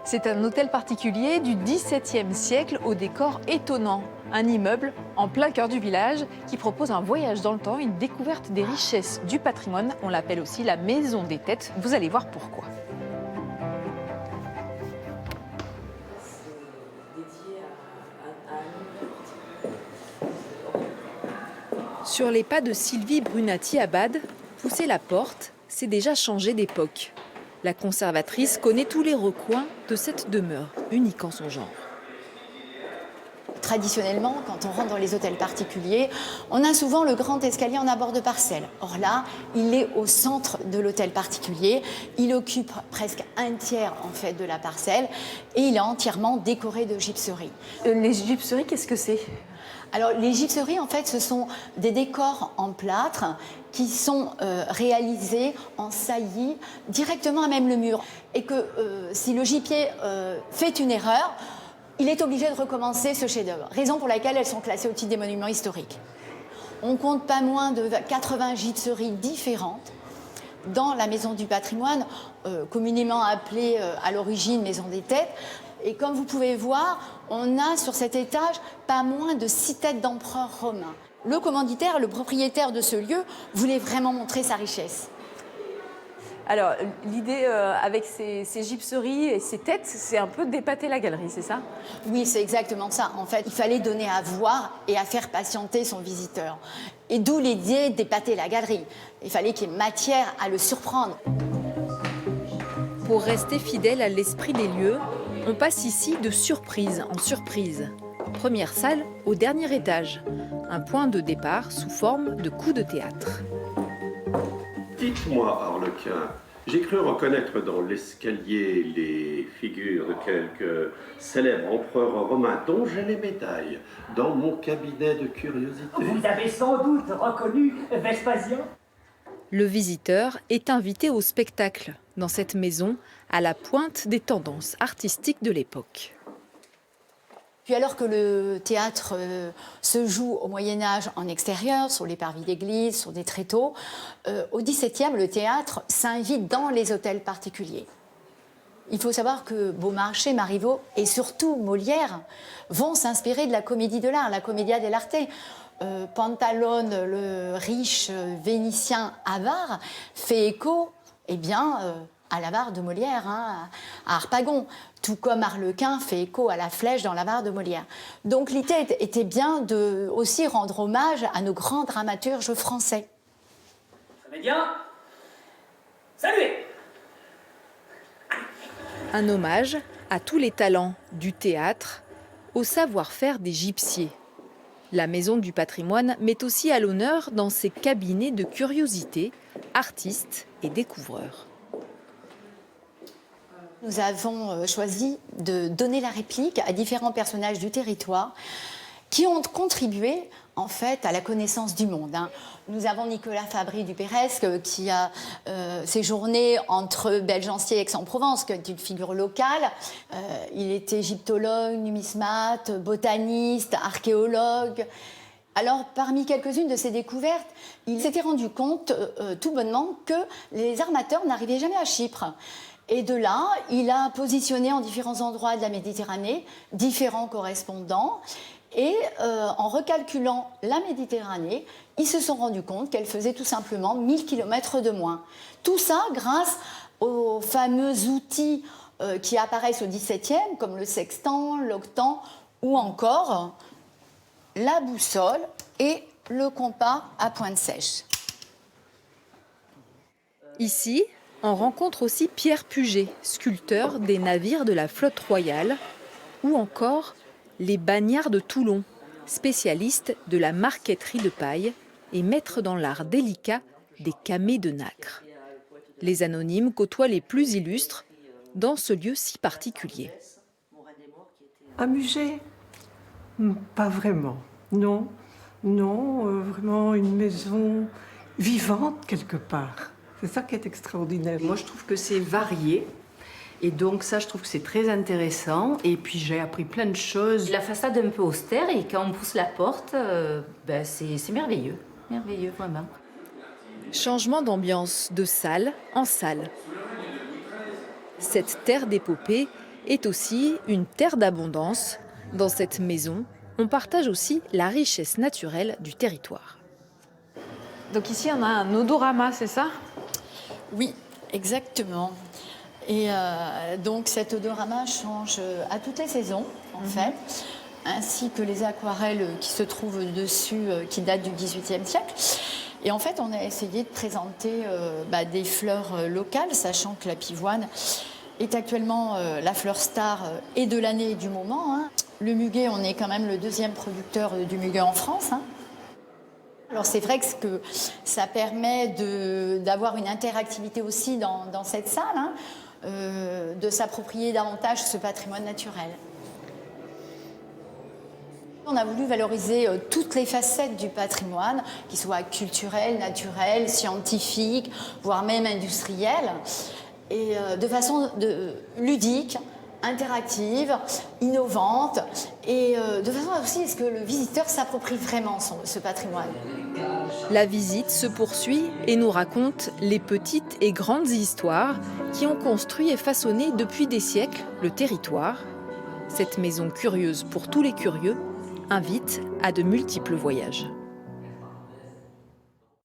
C'est un hôtel particulier du XVIIe siècle au décor étonnant. Un immeuble en plein cœur du village qui propose un voyage dans le temps, une découverte des richesses du patrimoine. On l'appelle aussi la Maison des Têtes. Vous allez voir pourquoi. Sur les pas de Sylvie Brunati-Abad, pousser la porte, c'est déjà changer d'époque. La conservatrice connaît tous les recoins de cette demeure, unique en son genre. Traditionnellement, quand on rentre dans les hôtels particuliers, on a souvent le grand escalier en abord de parcelle. Or là, il est au centre de l'hôtel particulier. Il occupe presque un tiers en fait de la parcelle et il est entièrement décoré de gypseries. Les gypseries, qu'est-ce que c'est ? Alors, les gypseries, en fait, ce sont des décors en plâtre qui sont réalisés en saillie directement à même le mur. Et que si le gypier fait une erreur, il est obligé de recommencer ce chef-d'œuvre. Raison pour laquelle elles sont classées au titre des monuments historiques. On compte pas moins de 80 gypseries différentes dans la Maison du patrimoine, communément appelée à l'origine Maison des Têtes. Et comme vous pouvez voir, on a sur cet étage pas moins de 6 têtes d'empereurs romains. Le commanditaire, le propriétaire de ce lieu, voulait vraiment montrer sa richesse. Alors, l'idée avec ces gypseries et ces têtes, c'est un peu d'épater la galerie, c'est ça ? Oui, c'est exactement ça. En fait, il fallait donner à voir et à faire patienter son visiteur. Et d'où l'idée d'épater la galerie. Il fallait qu'il y ait matière à le surprendre. Pour rester fidèle à l'esprit des lieux, on passe ici de surprise en surprise. Première salle au dernier étage. Un point de départ sous forme de coup de théâtre. Dites-moi, Arlequin, j'ai cru reconnaître dans l'escalier les figures de quelques célèbres empereurs romains dont j'ai les médailles dans mon cabinet de curiosité. Vous avez sans doute reconnu Vespasien ? Le visiteur est invité au spectacle dans cette maison à la pointe des tendances artistiques de l'époque. Puis alors que le théâtre se joue au Moyen-Âge en extérieur, sur les parvis d'église, sur des tréteaux, au XVIIe, le théâtre s'invite dans les hôtels particuliers. Il faut savoir que Beaumarchais, Marivaux et surtout Molière vont s'inspirer de la comédie de l'art, la commedia dell'arte. Pantalone, le riche vénitien avare, fait écho à l'avare de Molière, à Harpagon, tout comme Arlequin fait écho à la flèche dans l'avare de Molière. Donc l'idée était bien de aussi rendre hommage à nos grands dramaturges français. Très bien. Saluez. Un hommage à tous les talents du théâtre, au savoir-faire des gypsiers. La Maison du patrimoine met aussi à l'honneur dans ses cabinets de curiosités, artistes et découvreurs. Nous avons choisi de donner la réplique à différents personnages du territoire qui ont contribué en fait à la connaissance du monde. Nous avons Nicolas Fabry du Péresque qui a séjourné entre Belgency et Aix-en-Provence, qui est une figure locale. Il était égyptologue, numismate, botaniste, archéologue. Alors, parmi quelques-unes de ses découvertes, il s'était rendu compte tout bonnement que les armateurs n'arrivaient jamais à Chypre. Et de là, il a positionné en différents endroits de la Méditerranée différents correspondants. Et en recalculant la Méditerranée, ils se sont rendus compte qu'elle faisait tout simplement 1000 km de moins. Tout ça grâce aux fameux outils qui apparaissent au XVIIe, comme le sextant, l'octant, ou encore la boussole et le compas à pointe sèche. Ici, on rencontre aussi Pierre Puget, sculpteur des navires de la flotte royale, ou encore les Bagnards de Toulon, spécialistes de la marqueterie de paille et maîtres dans l'art délicat des camées de nacre. Les anonymes côtoient les plus illustres dans ce lieu si particulier. Un musée ? Pas vraiment, non. Non, vraiment une maison vivante quelque part. C'est ça qui est extraordinaire. Moi, je trouve que c'est varié. Et donc ça, je trouve que c'est très intéressant. Et puis j'ai appris plein de choses. La façade est un peu austère et quand on pousse la porte, c'est merveilleux. Merveilleux, vraiment. Changement d'ambiance de salle en salle. Cette terre d'épopée est aussi une terre d'abondance. Dans cette maison, on partage aussi la richesse naturelle du territoire. Donc ici, on a un odorama, c'est ça ? Oui, exactement. Et donc cet odorama change à toutes les saisons, en fait, ainsi que les aquarelles qui se trouvent dessus, qui datent du XVIIIe siècle. Et en fait, on a essayé de présenter des fleurs locales, sachant que la pivoine est actuellement la fleur star et de l'année et du moment. Hein. Le muguet, on est quand même le deuxième producteur du muguet en France. Hein. Alors c'est vrai que ça permet d'avoir une interactivité aussi dans cette salle, hein, de s'approprier davantage ce patrimoine naturel. On a voulu valoriser toutes les facettes du patrimoine, qu'ils soient culturels, naturels, scientifiques, voire même industriels, et de façon ludique, interactive, innovante, et de façon aussi à ce que le visiteur s'approprie vraiment ce patrimoine. La visite se poursuit et nous raconte les petites et grandes histoires qui ont construit et façonné depuis des siècles le territoire. Cette maison curieuse pour tous les curieux invite à de multiples voyages.